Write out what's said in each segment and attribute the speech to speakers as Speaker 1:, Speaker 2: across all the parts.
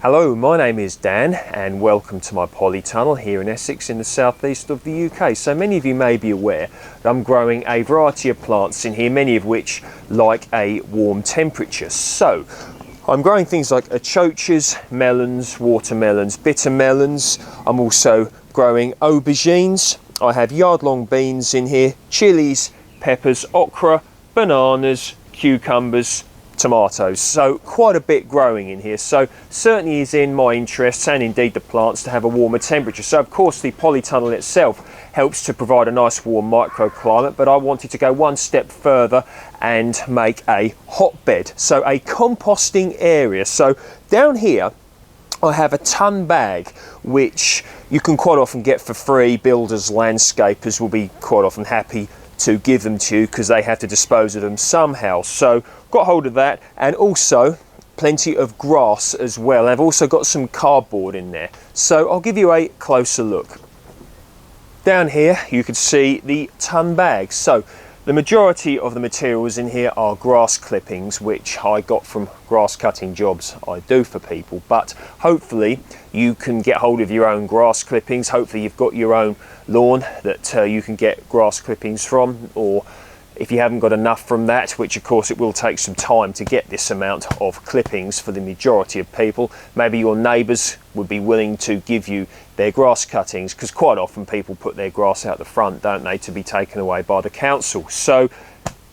Speaker 1: Hello, my name is Dan and welcome to my polytunnel here in Essex in the southeast of the UK. So many of you may be aware that I'm growing a variety of plants in here, many of which like a warm temperature. So I'm growing things like achochas, melons, watermelons, bitter melons. I'm also growing aubergines. I have yard-long beans in here, chilies, peppers, okra, bananas, cucumbers, tomatoes. So quite a bit growing in here. So certainly is in my interests and indeed the plants to have a warmer temperature. So of course the polytunnel itself helps to provide a nice warm microclimate, but I wanted to go one step further and make a hotbed. So a composting area. So down here I have a ton bag which you can quite often get for free. Builders, landscapers will be quite often happy to give them to you because they have to dispose of them somehow. So got hold of that, and also plenty of grass as well. I've also got some cardboard in there. So I'll give you a closer look. Down here you can see the ton bag. So the majority of the materials in here are grass clippings, which I got from grass cutting jobs I do for people. But hopefully you can get hold of your own grass clippings. Hopefully you've got your own lawn that you can get grass clippings from, or if you haven't got enough from that, which of course it will take some time to get this amount of clippings for the majority of people, maybe your neighbours would be willing to give you their grass cuttings, because quite often people put their grass out the front, don't they, to be taken away by the council. So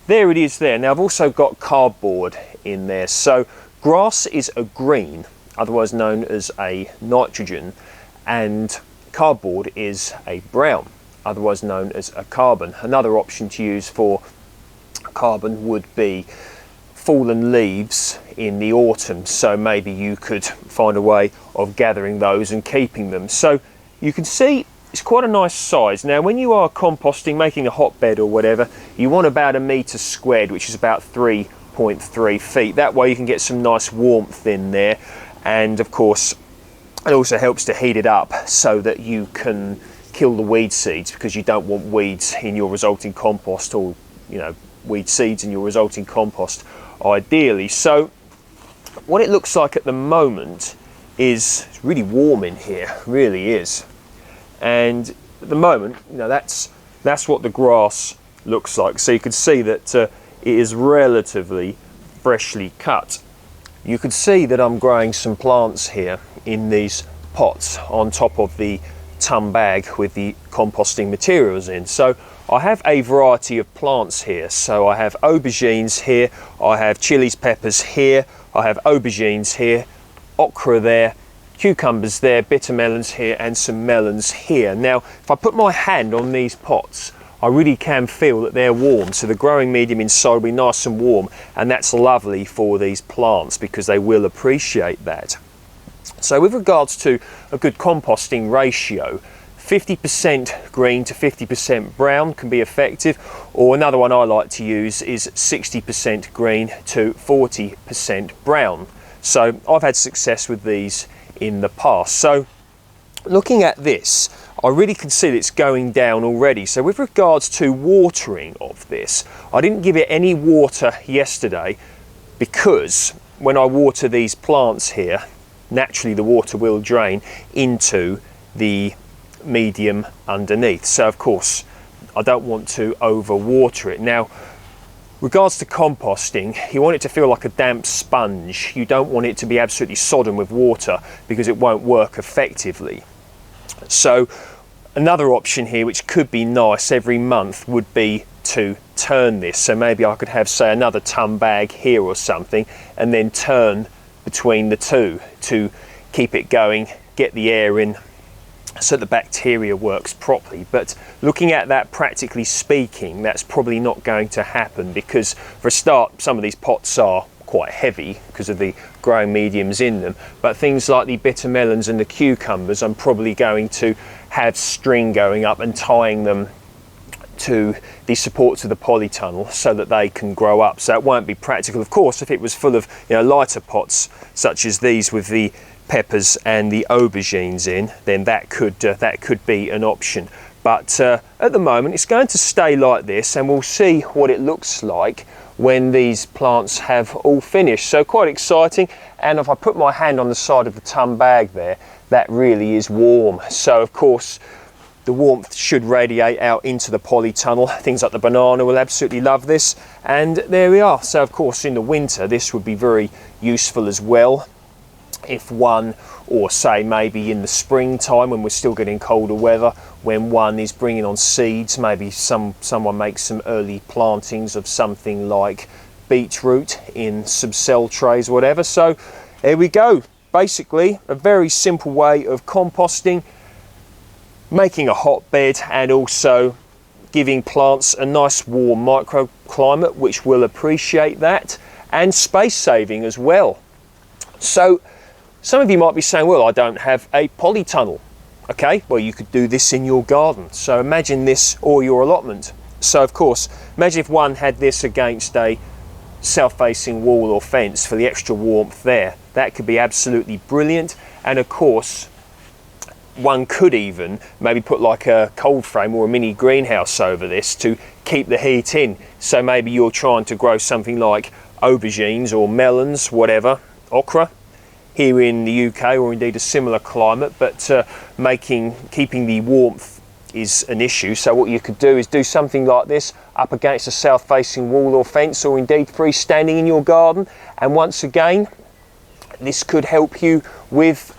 Speaker 1: there it is there. Now I've also got cardboard in there. So grass is a green, otherwise known as a nitrogen, and cardboard is a brown, otherwise known as a carbon. Another option to use for carbon would be fallen leaves in the autumn, so maybe you could find a way of gathering those and keeping them. So you can see it's quite a nice size. Now when you are composting, making a hotbed or whatever, you want about 1 metre squared, which is about 3.3 feet. That way you can get some nice warmth in there, and of course it also helps to heat it up so that you can kill the weed seeds, because you don't want weeds in your resulting compost, or weed seeds in your resulting compost ideally. So what it looks like at the moment is it's really warm in here, really is. And at the moment, that's what the grass looks like. So you can see that it is relatively freshly cut. You can see that I'm growing some plants here in these pots on top of the ton bag with the composting materials in. So I have a variety of plants here. So I have aubergines here, I have chilies, peppers here, I have aubergines here, okra there, cucumbers there, bitter melons here, and some melons here. Now if I put my hand on these pots, I really can feel that they're warm, so the growing medium inside will be nice and warm, and that's lovely for these plants because they will appreciate that. So with regards to a good composting ratio, 50% green to 50% brown can be effective, or another one I like to use is 60% green to 40% brown. So I've had success with these in the past. So looking at this, I really can see that it's going down already. So with regards to watering of this, I didn't give it any water yesterday, because when I water these plants here, naturally the water will drain into the medium underneath. So of course I don't want to overwater it. Now regards to composting, you want it to feel like a damp sponge. You don't want it to be absolutely sodden with water, because it won't work effectively. So another option here, which could be nice every month, would be to turn this. So maybe I could have, say, another ton bag here or something, and then turn between the two to keep it going, get the air in, so the bacteria works properly. But looking at that, practically speaking, that's probably not going to happen, because for a start some of these pots are quite heavy because of the growing mediums in them. But things like the bitter melons and the cucumbers, I'm probably going to have string going up and tying them to the supports of the polytunnel so that they can grow up. So it won't be practical. Of course, if it was full of lighter pots such as these with the peppers and the aubergines in, then that could be an option. But at the moment it's going to stay like this, and we'll see what it looks like when these plants have all finished. So quite exciting, and if I put my hand on the side of the ton bag there, that really is warm. So of course the warmth should radiate out into the polytunnel. Things like the banana will absolutely love this, and there we are. So of course in the winter this would be very useful as well. If one, or say maybe in the springtime when we're still getting colder weather, when one is bringing on seeds, maybe someone makes some early plantings of something like beetroot in some cell trays, whatever. So there we go. Basically a very simple way of composting, making a hotbed, and also giving plants a nice warm microclimate which will appreciate that, and space saving as well. So some of you might be saying, well, I don't have a polytunnel. Okay, well, you could do this in your garden. So imagine this, or your allotment. So of course, imagine if one had this against a south-facing wall or fence for the extra warmth there. That could be absolutely brilliant. And of course, one could even maybe put like a cold frame or a mini greenhouse over this to keep the heat in. So maybe you're trying to grow something like aubergines or melons, whatever, okra, here in the UK, or indeed a similar climate, but keeping the warmth is an issue. So what you could do is do something like this up against a south-facing wall or fence, or indeed freestanding in your garden. And once again, this could help you with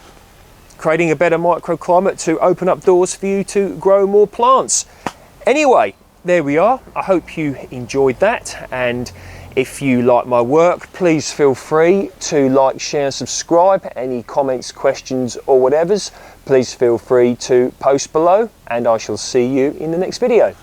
Speaker 1: creating a better microclimate to open up doors for you to grow more plants. Anyway, there we are. I hope you enjoyed that, and if you like my work, please feel free to like, share, subscribe. Any comments, questions or whatevers, please feel free to post below, and I shall see you in the next video.